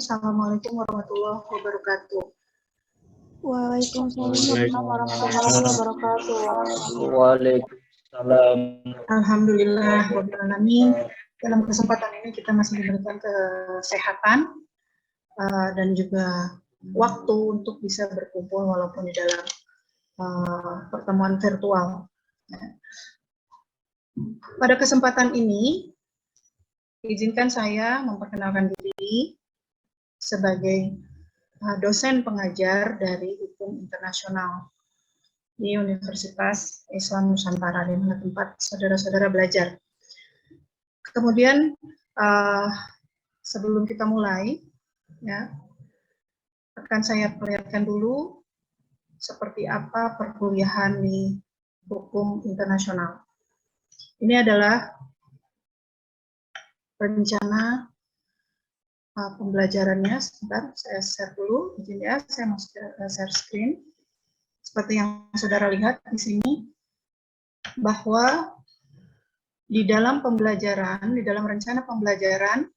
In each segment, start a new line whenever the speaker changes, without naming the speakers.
Assalamualaikum warahmatullahi wabarakatuh.
Waalaikumsalam warahmatullahi wabarakatuh.
Waalaikumsalam.
Alhamdulillah rabbil alamin. Dalam kesempatan ini kita masih diberikan kesehatan dan juga waktu untuk bisa berkumpul walaupun di dalam pertemuan virtual. Pada kesempatan ini, izinkan saya memperkenalkan diri sebagai dosen pengajar dari Hukum Internasional di Universitas Islam Nusantara, di mana tempat saudara-saudara belajar. Kemudian sebelum kita mulai, ya, akan saya perlihatkan dulu seperti apa perkuliahan di Hukum Internasional. Ini adalah rencana pembelajarannya. Sebentar, saya share dulu. Izin ya, saya mau share screen. Seperti yang saudara lihat di sini, bahwa di dalam pembelajaran, di dalam rencana pembelajaran,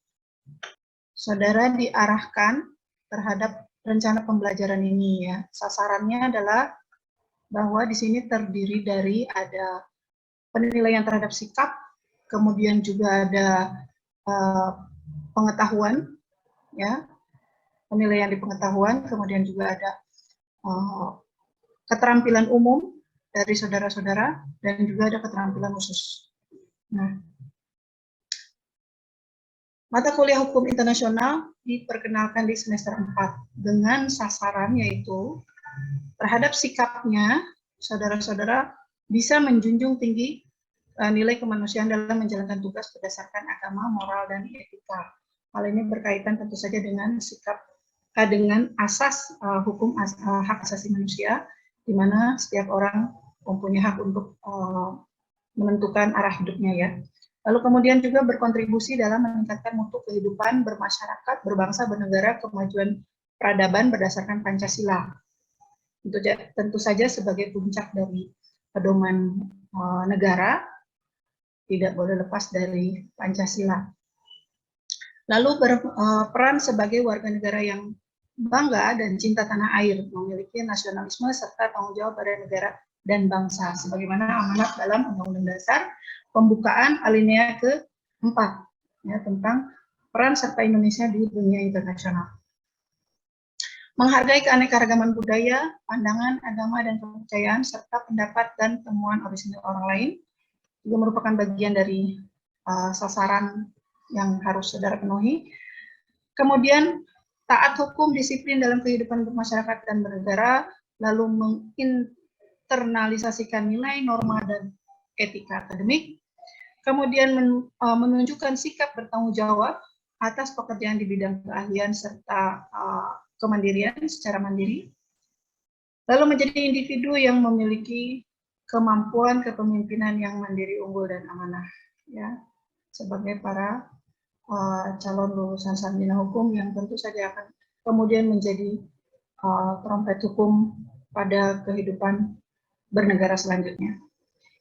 saudara diarahkan terhadap rencana pembelajaran ini, ya. Sasarannya adalah bahwa di sini terdiri dari ada penilaian terhadap sikap, kemudian juga ada pengetahuan, ya, penilaian di pengetahuan, kemudian juga ada keterampilan umum dari saudara-saudara, dan juga ada keterampilan khusus. Nah, mata kuliah hukum internasional diperkenalkan di semester 4 dengan sasaran yaitu terhadap sikapnya, saudara-saudara bisa menjunjung tinggi nilai kemanusiaan dalam menjalankan tugas berdasarkan agama, moral, dan etika. Hal ini berkaitan tentu saja dengan sikap, dengan asas hukum hak asasi manusia, di mana setiap orang mempunyai hak untuk menentukan arah hidupnya, ya. Lalu kemudian juga berkontribusi dalam meningkatkan mutu kehidupan bermasyarakat, berbangsa, bernegara, kemajuan peradaban berdasarkan Pancasila. Tentu saja sebagai puncak dari pedoman negara, tidak boleh lepas dari Pancasila. Lalu berperan sebagai warga negara yang bangga dan cinta tanah air, memiliki nasionalisme serta tanggung jawab pada negara dan bangsa, sebagaimana amanat dalam Undang-Undang Dasar pembukaan alinea ke-4, ya, tentang peran serta Indonesia di dunia internasional. Menghargai keanekaragaman budaya, pandangan, agama, dan kepercayaan, serta pendapat dan temuan orisinil orang lain, juga merupakan bagian dari sasaran yang harus saudara penuhi. Kemudian, taat hukum, disiplin dalam kehidupan bermasyarakat dan bernegara, lalu menginternalisasikan nilai, norma, dan etika akademik. Kemudian menunjukkan sikap bertanggung jawab atas pekerjaan di bidang keahlian serta kemandirian secara mandiri. Lalu menjadi individu yang memiliki kemampuan kepemimpinan yang mandiri, unggul, dan amanah, ya, sebagai para calon lulusan sarjana hukum yang tentu saja akan kemudian menjadi trompet hukum pada kehidupan bernegara selanjutnya.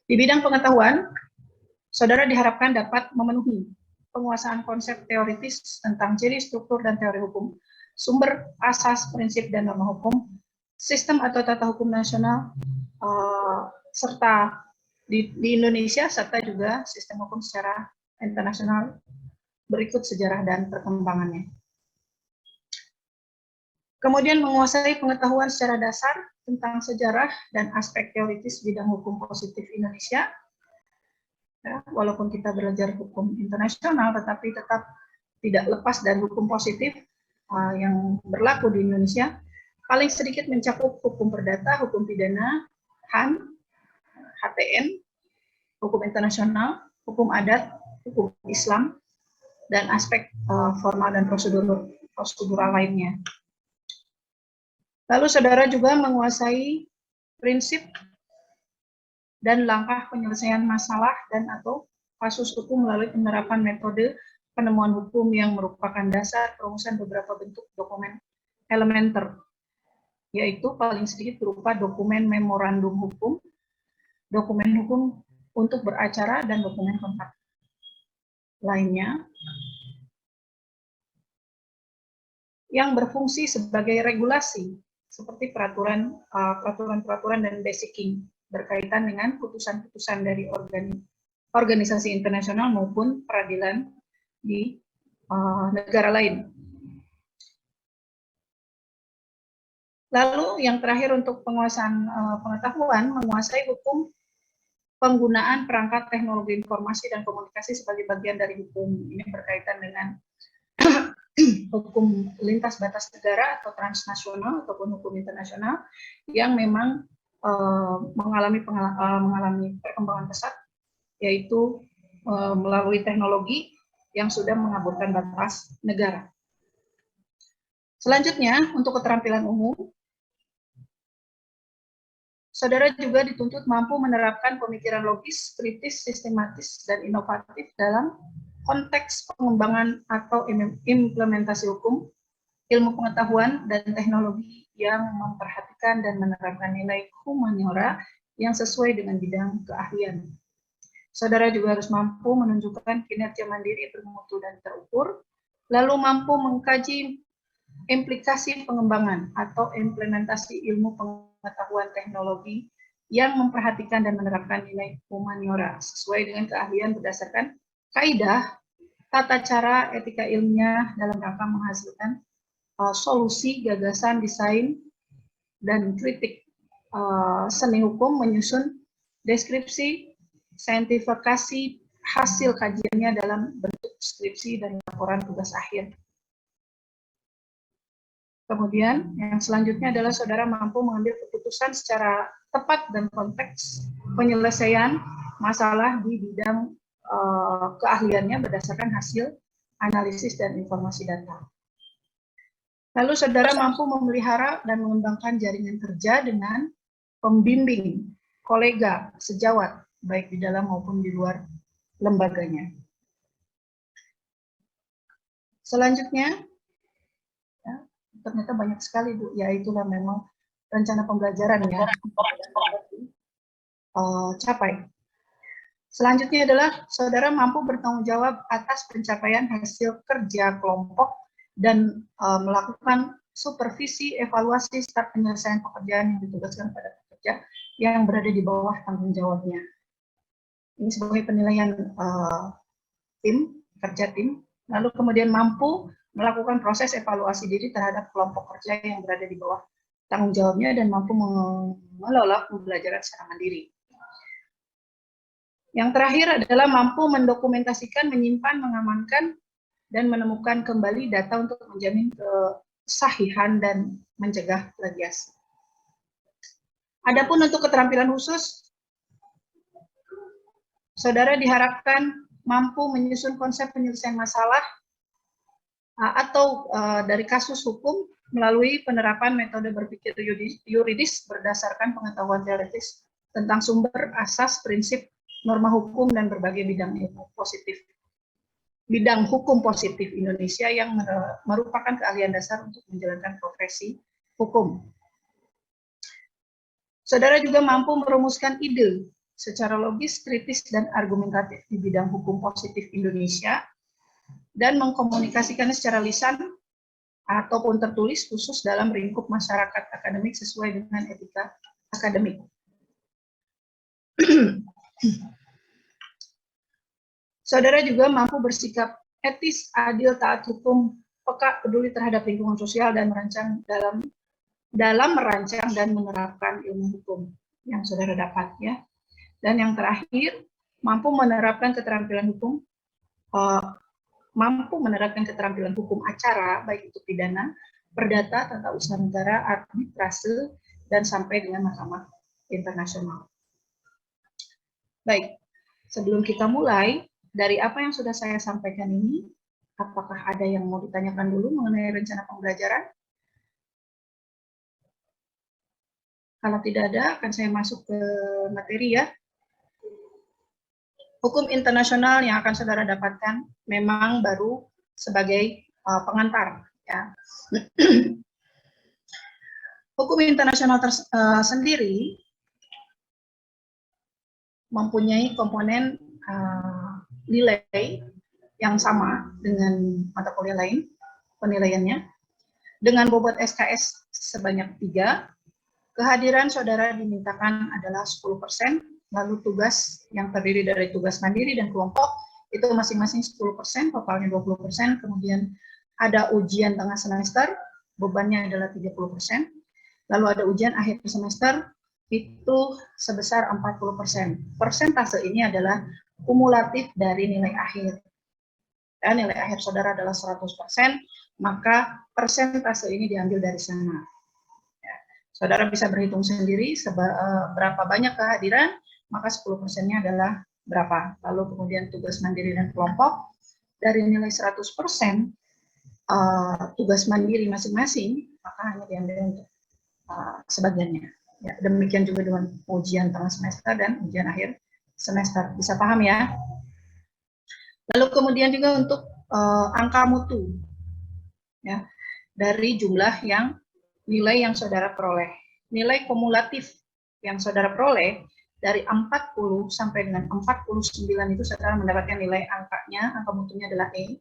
Di bidang pengetahuan, saudara diharapkan dapat memenuhi penguasaan konsep teoritis tentang ciri, struktur, dan teori hukum, sumber, asas, prinsip, dan norma hukum, sistem atau tata hukum nasional, serta di Indonesia, serta juga sistem hukum secara internasional berikut sejarah dan perkembangannya. Kemudian menguasai pengetahuan secara dasar tentang sejarah dan aspek teoritis bidang hukum positif Indonesia. Ya, walaupun kita belajar hukum internasional, tetapi tetap tidak lepas dari hukum positif yang berlaku di Indonesia. Paling sedikit mencakup hukum perdata, hukum pidana, HAM, HTN, hukum internasional, hukum adat, hukum Islam, dan aspek formal dan prosedural lainnya. Lalu saudara juga menguasai prinsip dan langkah penyelesaian masalah dan atau kasus hukum melalui penerapan metode penemuan hukum yang merupakan dasar perumusan beberapa bentuk dokumen elementer, yaitu paling sedikit berupa dokumen memorandum hukum, dokumen hukum untuk beracara, dan dokumen kontrak lainnya. yang berfungsi sebagai regulasi seperti peraturan-peraturan dan basicing berkaitan dengan putusan-putusan dari organisasi internasional maupun peradilan di negara lain. Lalu yang terakhir untuk penguasaan pengetahuan, menguasai hukum penggunaan perangkat teknologi informasi dan komunikasi sebagai bagian dari hukum. Ini berkaitan dengan hukum lintas batas negara atau transnasional ataupun hukum internasional yang memang mengalami perkembangan pesat, yaitu melalui teknologi yang sudah mengaburkan batas negara. Selanjutnya, untuk keterampilan umum, saudara juga dituntut mampu menerapkan pemikiran logis, kritis, sistematis, dan inovatif dalam konteks pengembangan atau implementasi hukum, ilmu pengetahuan, dan teknologi yang memperhatikan dan menerapkan nilai humaniora yang sesuai dengan bidang keahlian. Saudara juga harus mampu menunjukkan kinerja mandiri, bermutu, dan terukur, lalu mampu mengkaji implikasi pengembangan atau implementasi ilmu pengetahuan teknologi yang memperhatikan dan menerapkan nilai humaniora sesuai dengan keahlian berdasarkan kaidah, tata cara, etika ilmiah dalam rangka menghasilkan solusi, gagasan, desain, dan kritik seni hukum, menyusun deskripsi, saintifikasi hasil kajiannya dalam bentuk skripsi dan laporan tugas akhir. Kemudian yang selanjutnya adalah saudara mampu mengambil keputusan secara tepat dan konteks penyelesaian masalah di bidang keahliannya berdasarkan hasil analisis dan informasi data. Lalu saudara mampu memelihara dan mengembangkan jaringan kerja dengan pembimbing, kolega, sejawat, baik di dalam maupun di luar lembaganya. Selanjutnya, ya, ternyata banyak sekali, Bu, ya itulah memang rencana pembelajaran ya, capai. Selanjutnya adalah saudara mampu bertanggung jawab atas pencapaian hasil kerja kelompok dan melakukan supervisi, evaluasi, serta penyelesaian pekerjaan yang ditugaskan pada pekerja yang berada di bawah tanggung jawabnya. Ini sebagai penilaian kerja tim. Lalu kemudian mampu melakukan proses evaluasi diri terhadap kelompok kerja yang berada di bawah tanggung jawabnya dan mampu mengelola pembelajaran secara mandiri. Yang terakhir adalah mampu mendokumentasikan, menyimpan, mengamankan, dan menemukan kembali data untuk menjamin kesahihan dan mencegah plagiasi. Adapun untuk keterampilan khusus, saudara diharapkan mampu menyusun konsep penyelesaian masalah atau dari kasus hukum melalui penerapan metode berpikir yuridis berdasarkan pengetahuan teoritis tentang sumber, asas, prinsip, norma hukum, dan berbagai bidang ilmu positif. Bidang hukum positif Indonesia yang merupakan keahlian dasar untuk menjalankan profesi hukum. Saudara juga mampu merumuskan ide secara logis, kritis, dan argumentatif di bidang hukum positif Indonesia dan mengkomunikasikannya secara lisan ataupun tertulis khusus dalam lingkup masyarakat akademik sesuai dengan etika akademik. Saudara juga mampu bersikap etis, adil, taat hukum, peka, peduli terhadap lingkungan sosial, dan merancang dalam merancang dan menerapkan ilmu hukum yang saudara dapat, ya. Dan yang terakhir, mampu menerapkan keterampilan hukum, acara, baik itu pidana, perdata, tata usaha negara, arbitrase, dan sampai dengan mahkamah internasional. Baik, sebelum kita mulai, dari apa yang sudah saya sampaikan ini, apakah ada yang mau ditanyakan dulu mengenai rencana pembelajaran? Kalau tidak ada, akan saya masuk ke materi ya. Hukum internasional yang akan saudara dapatkan memang baru sebagai pengantar. Ya. Hukum internasional sendiri mempunyai komponen nilai yang sama dengan mata kuliah lain penilaiannya. dengan bobot SKS sebanyak 3. Kehadiran saudara dimintakan adalah 10%, lalu tugas yang terdiri dari tugas mandiri dan kelompok itu masing-masing 10%, totalnya 20%, kemudian ada ujian tengah semester, bebannya adalah 30%, lalu ada ujian akhir semester, itu sebesar 40%. Persentase ini adalah kumulatif dari nilai akhir. Dan nilai akhir saudara adalah 100%, maka persentase ini diambil dari sana. Saudara bisa berhitung sendiri berapa banyak kehadiran, maka 10%-nya adalah berapa. Lalu kemudian tugas mandiri dan kelompok, dari nilai 100% tugas mandiri masing-masing, maka hanya diambil untuk sebagiannya. Ya, demikian juga dengan ujian tengah semester dan ujian akhir semester. Bisa paham ya? Lalu kemudian juga untuk angka mutu. Ya, dari jumlah yang nilai yang saudara peroleh. Nilai kumulatif yang saudara peroleh dari 40 sampai dengan 49 itu saudara mendapatkan nilai angkanya, angka mutunya adalah E.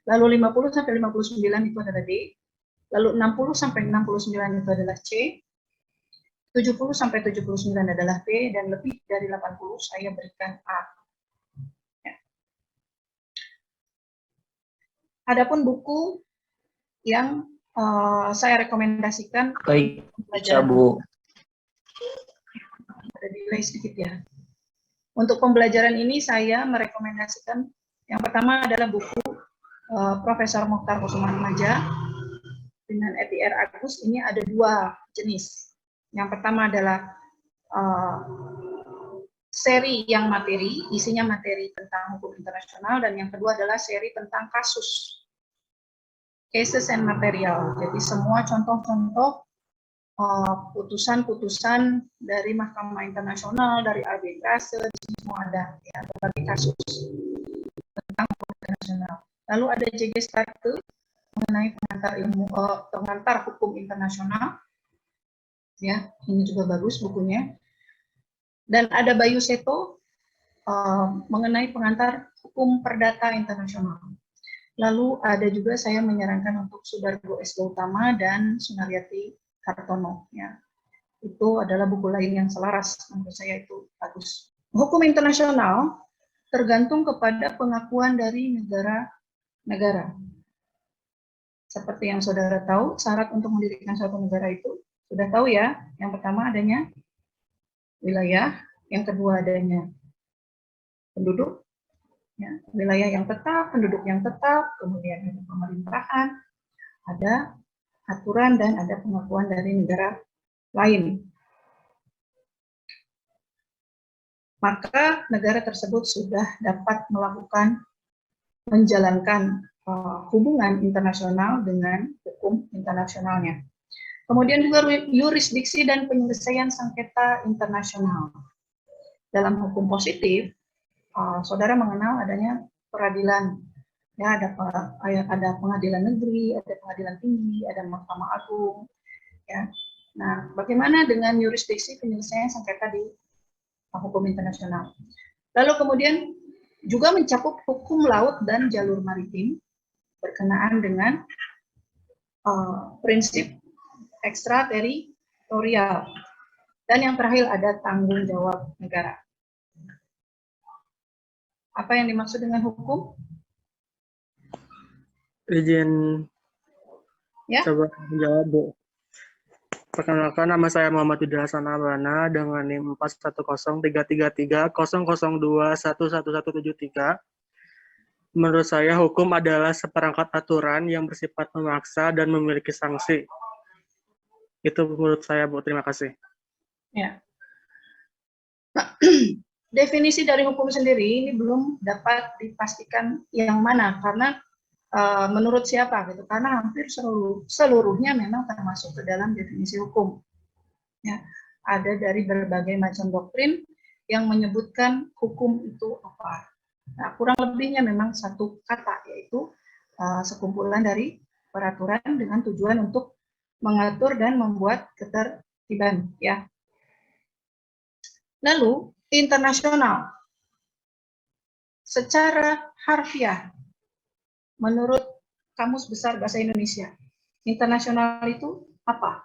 Lalu 50 sampai 59 itu adalah D. Lalu 60 sampai 69 itu adalah C. 70 sampai 79 adalah B, dan lebih dari 80 saya berikan A. Ya. Adapun buku yang saya rekomendasikan.
Baik, bisa Bu.
Ada delay sedikit ya. Untuk pembelajaran ini saya merekomendasikan yang pertama adalah buku Profesor Mokhtar Kusumantmaja dengan ETR Agus. Ini ada 2 jenis. Yang pertama adalah seri yang materi, isinya materi tentang hukum internasional, dan yang kedua adalah seri tentang kasus. Cases and material. Jadi semua contoh-contoh putusan-putusan dari Mahkamah Internasional, dari arbitrase, semua ada ya, berbagai kasus tentang hukum internasional. Lalu ada JG Starte mengenai pengantar hukum internasional. Ya, ini juga bagus bukunya. Dan ada Bayu Seto mengenai pengantar hukum perdata internasional. Lalu ada juga saya menyarankan untuk Sudargo S. Gautama dan Sunaryati Hartono. Ya. Itu adalah buku lain yang selaras, menurut saya itu bagus. Hukum internasional tergantung kepada pengakuan dari negara-negara. Seperti yang saudara tahu, syarat untuk mendirikan suatu negara itu sudah tahu ya. Yang pertama adanya wilayah, yang kedua adanya penduduk, ya, wilayah yang tetap, penduduk yang tetap, kemudian ada pemerintahan, ada aturan, dan ada pengakuan dari negara lain. Maka negara tersebut sudah dapat menjalankan hubungan internasional dengan hukum internasionalnya. Kemudian juga yurisdiksi dan penyelesaian sengketa internasional. Dalam hukum positif, saudara mengenal adanya peradilan. Ya, ada pengadilan negeri, ada pengadilan tinggi, ada Mahkamah Agung. Ya. Nah, bagaimana dengan yurisdiksi penyelesaian sengketa di hukum internasional? Lalu kemudian juga mencakup hukum laut dan jalur maritim berkenaan dengan prinsip ekstrateritorial. Dan yang terakhir ada tanggung jawab negara. Apa yang dimaksud dengan hukum?
Izin
Ya.
coba menjawab, Bu. Perkenalkan, nama saya Muhammad Yudha Hasan Abana dengan NIM 41033300211173. Menurut saya, hukum adalah seperangkat aturan yang bersifat memaksa dan memiliki sanksi. Itu menurut saya, Bu. Terima kasih.
Ya. Nah, definisi dari hukum sendiri ini belum dapat dipastikan yang mana, karena menurut siapa gitu, karena hampir seluruhnya memang termasuk ke dalam definisi hukum. Ya, ada dari berbagai macam doktrin yang menyebutkan hukum itu apa. Nah, kurang lebihnya memang satu kata, yaitu sekumpulan dari peraturan dengan tujuan untuk mengatur dan membuat ketertiban. Ya. Lalu internasional, secara harfiah, menurut Kamus Besar Bahasa Indonesia, Internasional itu apa?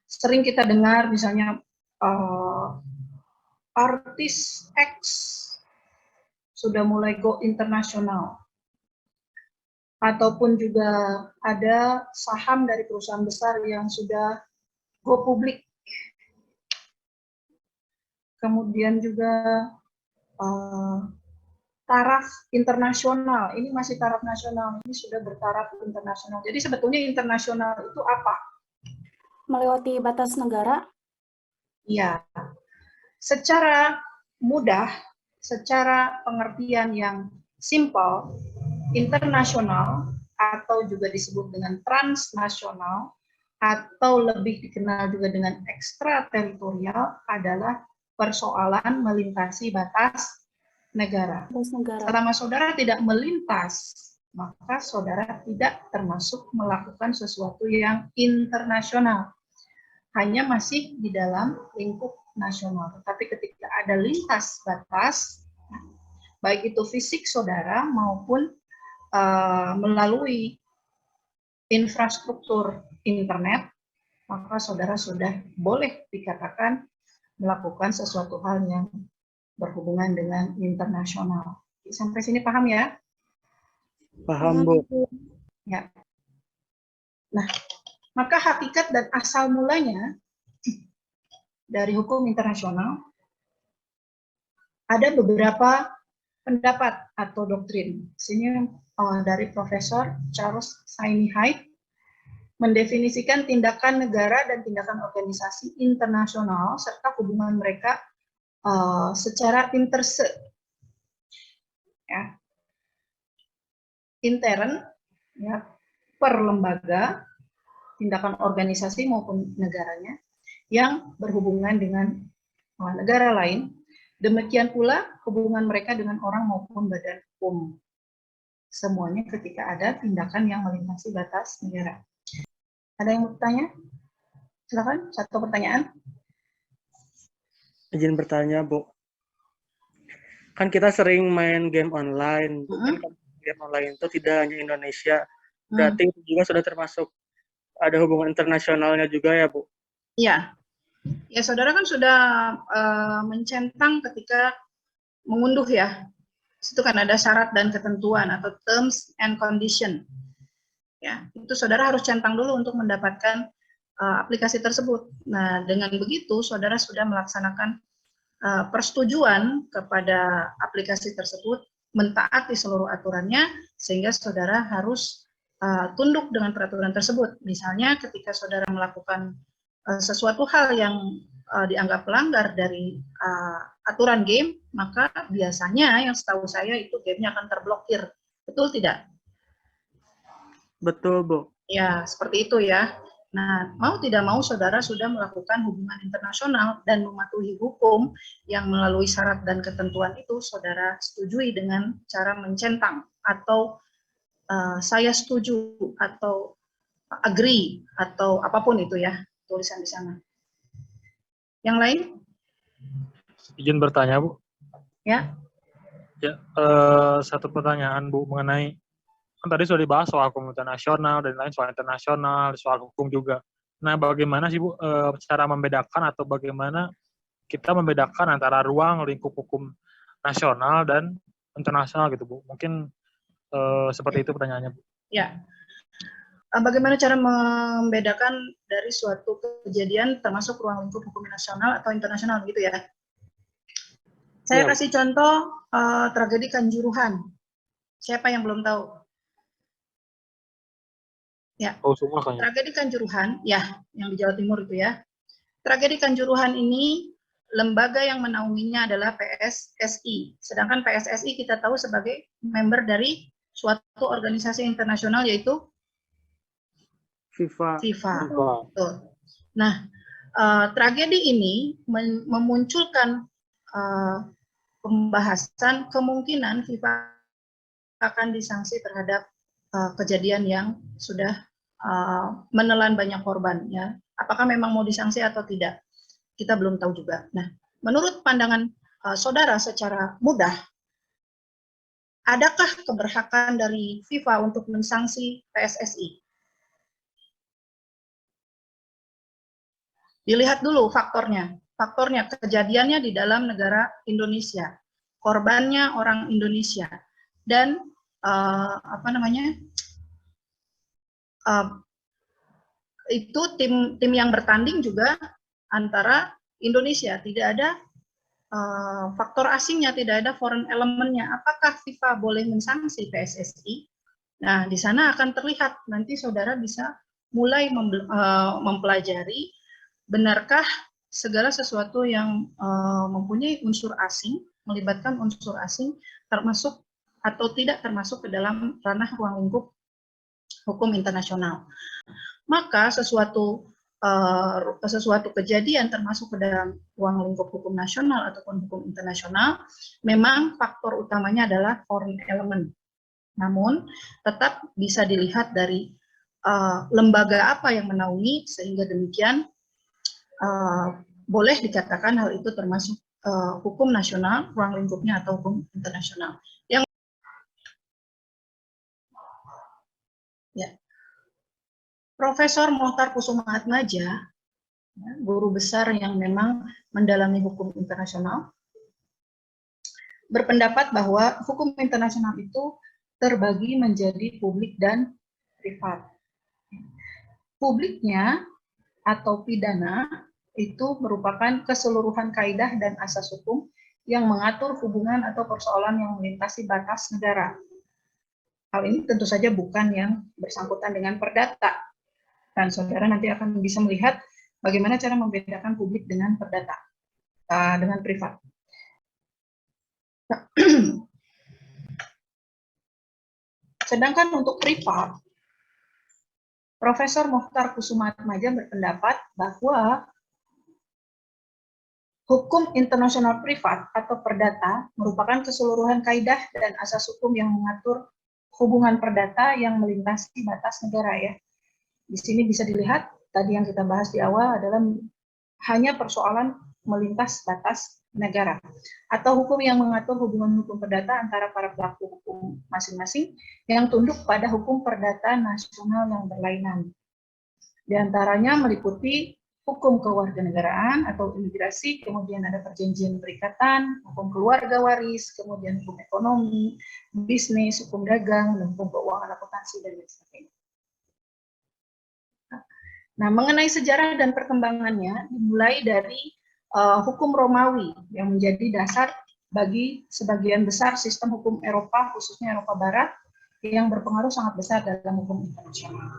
Sering kita dengar misalnya artis X sudah mulai go internasional, ataupun juga ada saham dari perusahaan besar yang sudah go publik. Kemudian juga taraf internasional, ini masih taraf nasional, ini sudah bertaraf internasional. Jadi sebetulnya internasional itu apa?
Melewati batas negara.
Ya, secara mudah, secara pengertian yang simple, internasional atau juga disebut dengan transnasional atau lebih dikenal juga dengan ekstrateritorial adalah persoalan melintasi batas negara. Selama saudara tidak melintas, maka saudara tidak termasuk melakukan sesuatu yang internasional. Hanya masih di dalam lingkup nasional. Tetapi ketika ada lintas batas, baik itu fisik saudara maupun melalui infrastruktur internet, maka saudara sudah boleh dikatakan melakukan sesuatu hal yang berhubungan dengan internasional. Sampai sini paham ya?
Paham, Bu.
Ya. Nah, maka hakikat dan asal mulanya dari hukum internasional ada beberapa pendapat atau doktrin. Sini dari Profesor Charles Saini Hyde mendefinisikan tindakan negara dan tindakan organisasi internasional serta hubungan mereka secara interse, ya, intern, ya, per lembaga, tindakan organisasi maupun negaranya yang berhubungan dengan negara lain. Demikian pula hubungan mereka dengan orang maupun badan hukum. Semuanya ketika ada tindakan yang melintasi batas negara. Ada yang mau bertanya? Silakan, satu pertanyaan.
Izin bertanya, Bu. Kan kita sering main game online. Kan game online itu tidak hanya Indonesia. Berarti itu juga sudah termasuk ada hubungan internasionalnya juga ya, Bu?
Iya. Ya, saudara kan sudah mencentang ketika mengunduh ya. Itu kan ada syarat dan ketentuan atau terms and condition. Ya, itu saudara harus centang dulu untuk mendapatkan aplikasi tersebut. Nah, dengan begitu saudara sudah melaksanakan persetujuan kepada aplikasi tersebut, mentaati seluruh aturannya, sehingga saudara harus tunduk dengan peraturan tersebut. Misalnya ketika saudara melakukan sesuatu hal yang dianggap pelanggar dari aturan game, maka biasanya yang setahu saya itu gamenya akan terblokir. Betul tidak?
Betul, Bu.
Ya, seperti itu ya. Nah, mau tidak mau saudara sudah melakukan hubungan internasional dan mematuhi hukum yang melalui syarat dan ketentuan itu saudara setujui dengan cara mencentang atau saya setuju atau agree atau apapun itu ya, tulisan di sana. Yang lain?
Izin bertanya, Bu.
Ya.
Ya, satu pertanyaan, Bu, mengenai kan tadi sudah dibahas soal hukum internasional dan lain soal internasional, soal hukum juga. Nah, bagaimana sih, Bu, cara membedakan atau bagaimana kita membedakan antara ruang lingkup hukum nasional dan internasional gitu, Bu? Mungkin seperti itu pertanyaannya, Bu.
Ya. Bagaimana cara membedakan dari suatu kejadian termasuk ruang lingkup hukum nasional atau internasional gitu ya? Saya kasih contoh tragedi Kanjuruhan. Siapa yang belum tahu? Ya.
Oh, semua kan.
Tragedi Kanjuruhan, ya, yang di Jawa Timur itu ya. Tragedi Kanjuruhan ini lembaga yang menaunginya adalah PSSI. Sedangkan PSSI kita tahu sebagai member dari suatu organisasi internasional yaitu FIFA. Betul. Nah, tragedi ini memunculkan pembahasan kemungkinan FIFA akan disanksi terhadap kejadian yang sudah menelan banyak korban. Ya, apakah memang mau disanksi atau tidak? Kita belum tahu juga. Nah, menurut pandangan saudara secara mudah, adakah keberhakan dari FIFA untuk mensanksi PSSI? Dilihat dulu faktornya. Faktornya kejadiannya di dalam negara Indonesia, korbannya orang Indonesia, dan itu tim yang bertanding juga antara Indonesia, tidak ada faktor asingnya, tidak ada foreign elementnya. Apakah FIFA boleh mensanksi PSSI? Nah, di sana akan terlihat, nanti saudara bisa mulai mempelajari benarkah segala sesuatu yang mempunyai unsur asing, melibatkan unsur asing, termasuk atau tidak termasuk ke dalam ranah ruang lingkup hukum internasional. Maka sesuatu kejadian termasuk ke dalam ruang lingkup hukum nasional ataupun hukum internasional, memang faktor utamanya adalah foreign element. Namun, tetap bisa dilihat dari lembaga apa yang menaungi, sehingga demikian boleh dikatakan hal itu termasuk hukum nasional, ruang lingkupnya, atau hukum internasional. Yang Profesor Mohtar Kusumaatmadja, guru besar yang memang mendalami hukum internasional, berpendapat bahwa hukum internasional itu terbagi menjadi publik dan privat. Publiknya atau pidana itu merupakan keseluruhan kaidah dan asas hukum yang mengatur hubungan atau persoalan yang melintasi batas negara. Hal ini tentu saja bukan yang bersangkutan dengan perdata. Dan saudara nanti akan bisa melihat bagaimana cara membedakan publik dengan perdata, dengan privat. Sedangkan untuk privat, Profesor Mohtar Kusumaatmadja berpendapat bahwa hukum internasional privat atau perdata merupakan keseluruhan kaidah dan asas hukum yang mengatur hubungan perdata yang melintasi batas negara, ya. Di sini bisa dilihat, tadi yang kita bahas di awal adalah hanya persoalan melintas batas negara, atau hukum yang mengatur hubungan hukum perdata antara para pelaku hukum masing-masing yang tunduk pada hukum perdata nasional yang berlainan. Di antaranya meliputi hukum kewarganegaraan atau imigrasi, kemudian ada perjanjian perikatan, hukum keluarga waris, kemudian hukum ekonomi, bisnis, hukum dagang, dan hukum keuangan, akuntansi, dan lain sebagainya. Nah, mengenai sejarah dan perkembangannya, dimulai dari hukum Romawi yang menjadi dasar bagi sebagian besar sistem hukum Eropa, khususnya Eropa Barat, yang berpengaruh sangat besar dalam hukum internasional.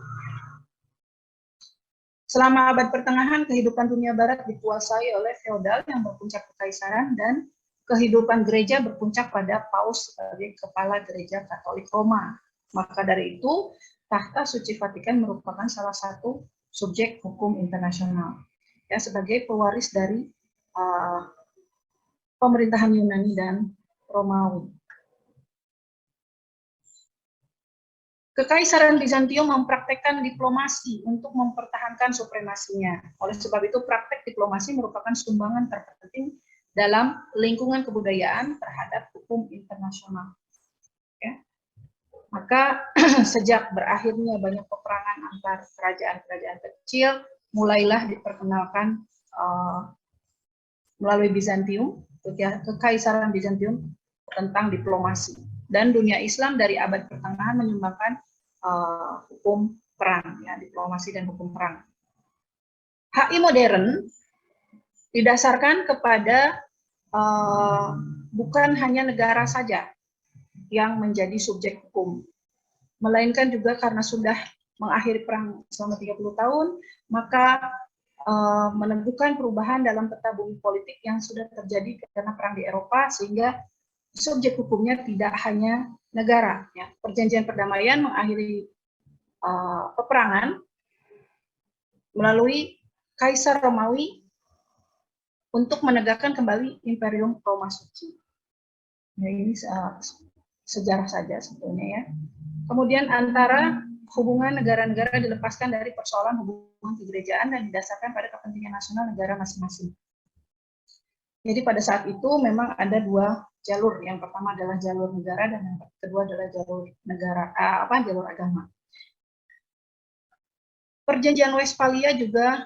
Selama abad pertengahan, kehidupan dunia barat dikuasai oleh feodal yang berpuncak kekaisaran, dan kehidupan gereja berpuncak pada Paus sebagai kepala gereja Katolik Roma. Maka dari itu, Tahta Suci Vatikan merupakan salah satu subjek hukum internasional, ya, sebagai pewaris dari pemerintahan Yunani dan Romawi. Kekaisaran Bizantium mempraktekkan diplomasi untuk mempertahankan supremasinya. Oleh sebab itu, praktek diplomasi merupakan sumbangan terpenting dalam lingkungan kebudayaan terhadap hukum internasional. Ya. Maka sejak berakhirnya banyak peperangan antar kerajaan-kerajaan kecil, mulailah diperkenalkan melalui Bizantium, Kekaisaran Bizantium tentang diplomasi. Dan dunia Islam dari abad pertengahan menyumbangkan hukum perang, ya, diplomasi dan hukum perang. HI modern didasarkan kepada bukan hanya negara saja yang menjadi subjek hukum, melainkan juga karena sudah mengakhiri perang selama 30 tahun, maka menemukan perubahan dalam peta bumi politik yang sudah terjadi karena perang di Eropa, sehingga subjek hukumnya tidak hanya negara. Ya. Perjanjian perdamaian mengakhiri peperangan melalui Kaisar Romawi untuk menegakkan kembali Imperium Roma Suci. Ya, ini sejarah saja sebetulnya, ya. Kemudian antara hubungan negara-negara dilepaskan dari persoalan hubungan kegerejaan dan didasarkan pada kepentingan nasional negara masing-masing. Jadi pada saat itu memang ada dua jalur. Yang pertama adalah jalur negara dan yang kedua adalah jalur jalur agama. Perjanjian Westphalia juga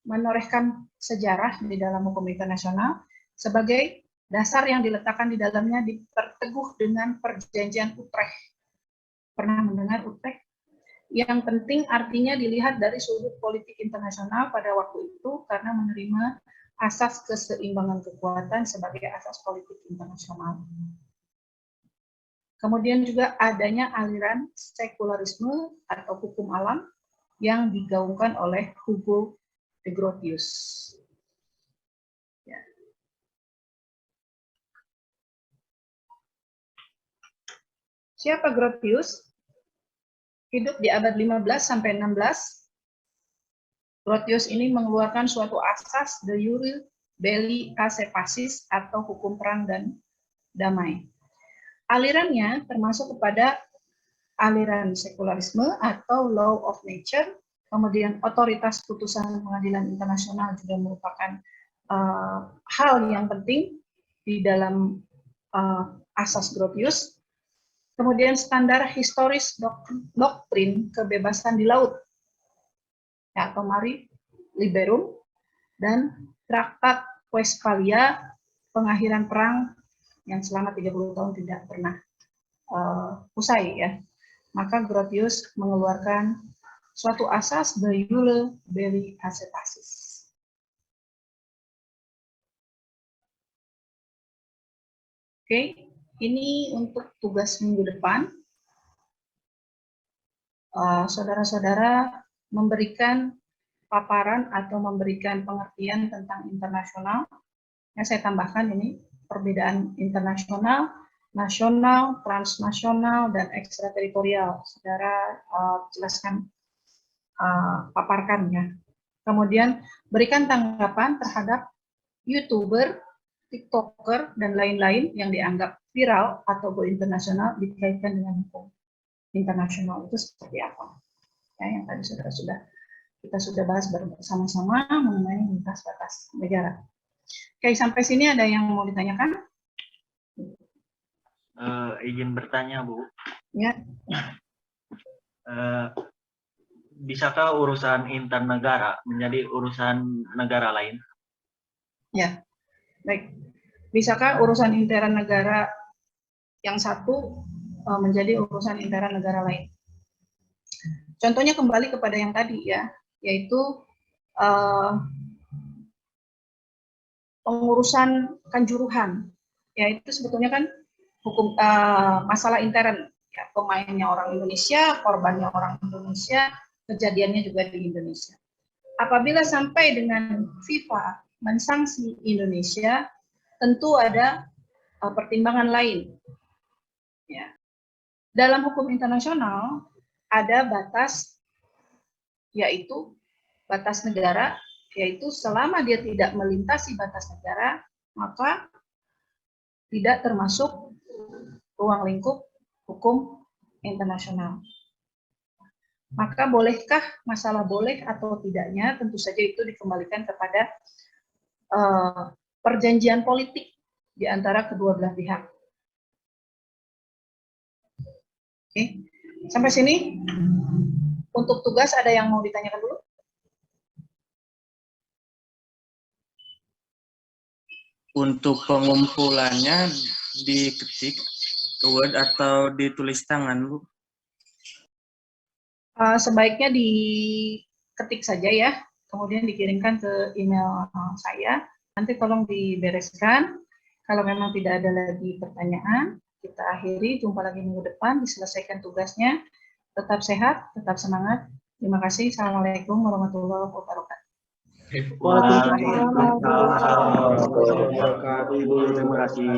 menorehkan sejarah di dalam hukum internasional sebagai dasar yang diletakkan di dalamnya diperteguh dengan Perjanjian Utrecht. Pernah mendengar Utrecht? Yang penting artinya dilihat dari sudut politik internasional pada waktu itu karena menerima asas keseimbangan kekuatan sebagai asas politik internasional. Kemudian juga adanya aliran sekularisme atau hukum alam yang digaungkan oleh Hugo de Grotius. Ya. Siapa Grotius? Hidup di abad 15 sampai 16. Grotius ini mengeluarkan suatu asas de jure belli pace pacis atau hukum perang dan damai. Alirannya termasuk kepada aliran sekularisme atau law of nature, kemudian otoritas putusan pengadilan internasional juga merupakan hal yang penting di dalam asas Grotius. Kemudian standar historis doktrin kebebasan di laut, ya, atau Mare Liberum, dan Traktat Westphalia, pengakhiran perang yang selama 30 tahun tidak pernah usai. Ya. Maka Grotius mengeluarkan suatu asas de jure belli pace pacis. Oke. Ini untuk tugas minggu depan. Saudara-saudara memberikan paparan atau memberikan pengertian tentang internasional. Yang saya tambahkan ini perbedaan internasional, nasional, transnasional, dan ekstrateritorial. Saudara jelaskan, paparkan ya. Kemudian berikan tanggapan terhadap YouTuber, TikToker, dan lain-lain yang dianggap viral atau go internasional dikaitkan dengan hukum internasional itu seperti apa? Ya, yang tadi kita sudah bahas bersama-sama mengenai lintas batas negara. Oke, sampai sini ada yang mau ditanyakan?
Izin bertanya, Bu.
Ya.
Bisakah urusan internegara menjadi urusan negara lain?
Ya, baik. Bisakah urusan intern negara yang satu menjadi urusan intern negara lain? Contohnya kembali kepada yang tadi ya, yaitu pengurusan kanjuruhan. Ya, itu sebetulnya kan hukum masalah intern. Ya, pemainnya orang Indonesia, korbannya orang Indonesia, kejadiannya juga di Indonesia. Apabila sampai dengan FIFA mensanksi Indonesia, tentu ada pertimbangan lain. Ya. Dalam hukum internasional ada batas, yaitu batas negara, yaitu selama dia tidak melintasi batas negara, maka tidak termasuk ruang lingkup hukum internasional. Maka bolehkah masalah boleh atau tidaknya, tentu saja itu dikembalikan kepada perjanjian politik di antara kedua belah pihak. Oke, sampai sini. Untuk tugas ada yang mau ditanyakan dulu?
Untuk pengumpulannya diketik Word atau ditulis tangan, Bu?
Sebaiknya diketik saja ya, kemudian dikirimkan ke email saya. Nanti tolong dibereskan. Kalau memang tidak ada lagi pertanyaan, kita akhiri. Jumpa lagi minggu depan, diselesaikan tugasnya. Tetap sehat, tetap semangat. Terima kasih. Assalamualaikum warahmatullahi wabarakatuh.
Waalaikumsalam warahmatullahi wabarakatuh. Terima kasih.